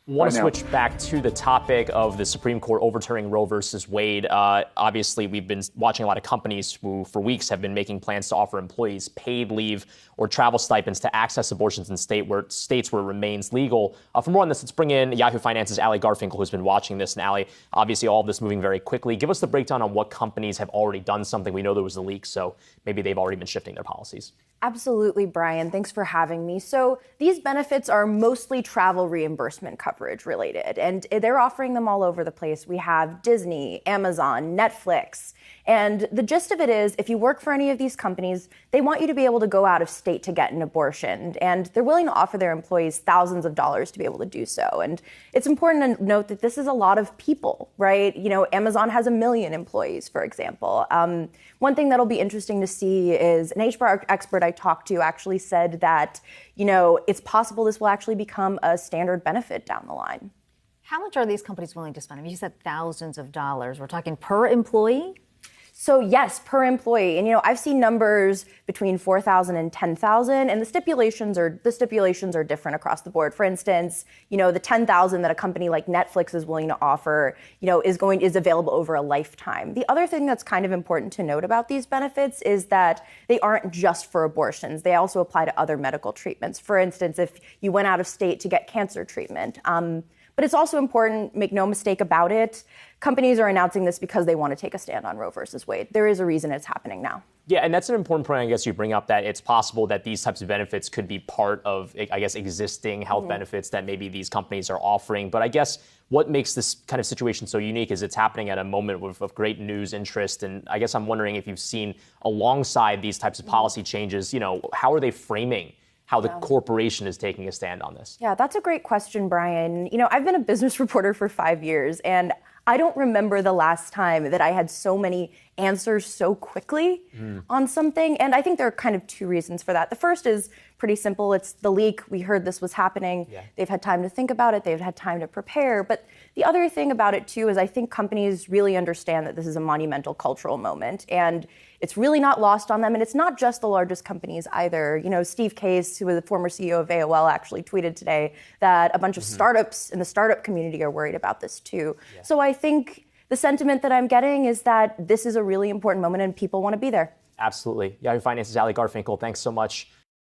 Want to switch back to the topic of the Supreme Court overturning Roe versus Wade. Obviously, we've been watching a lot of companies who, for weeks, have been making plans to offer employees paid leave or travel stipends to access abortions in states where it remains legal. For more on this, let's bring in Yahoo Finance's Allie Garfinkle, who's been watching this. And Allie, obviously, all of this moving very quickly. Give us the breakdown on what companies have already done something. We know there was a leak, so maybe they've already been shifting their policies. Absolutely, Brian. Thanks for having me. So these benefits are mostly travel reimbursement coverage related, and they're offering them all over the place. We have Disney, Amazon, Netflix. And the gist of it is, if you work for any of these companies, they want you to be able to go out of state to get an abortion. And they're willing to offer their employees thousands of dollars to be able to do so. And it's important to note that this is a lot of people, right? You know, Amazon has 1 million employees, for example. One thing that'll be interesting to see is an HR expert I talked to actually said that, you know, it's possible this will actually become a standard benefit down the line. How much are these companies willing to spend? I mean, you said thousands of dollars. We're talking per employee? So yes, per employee. And, you know, I've seen numbers between 4,000 and 10,000, and the stipulations are different across the board. For instance, you know, the 10,000 that a company like Netflix is willing to offer, you know, is available over a lifetime. The other thing that's kind of important to note about these benefits is that they aren't just for abortions. They also apply to other medical treatments. For instance, if you went out of state to get cancer treatment. But it's also important, make no mistake about it, companies are announcing this because they want to take a stand on Roe versus Wade. There is a reason it's happening now. Yeah, and that's an important point, I guess, you bring up, that it's possible that these types of benefits could be part of, I guess, existing health benefits that maybe these companies are offering. But I guess what makes this kind of situation so unique is it's happening at a moment of great news interest. And I guess I'm wondering if you've seen alongside these types of policy changes, you know, how are they framing how the corporation is taking a stand on this? Yeah, that's a great question, Brian. You know, I've been a business reporter for 5 years, and I don't remember the last time that I had so many answers so quickly on something. And I think there are kind of two reasons for that. The first is pretty simple. It's the leak. We heard this was happening. Yeah. They've had time to think about it. They've had time to prepare. But the other thing about it, too, is I think companies really understand that this is a monumental cultural moment. And it's really not lost on them. And it's not just the largest companies either. You know, Steve Case, who was the former CEO of AOL, actually tweeted today that a bunch of startups in the startup community are worried about this, too. Yeah. So I think the sentiment that I'm getting is that this is a really important moment and people want to be there. Absolutely. Yahoo Finance's Allie Garfinkle, thanks so much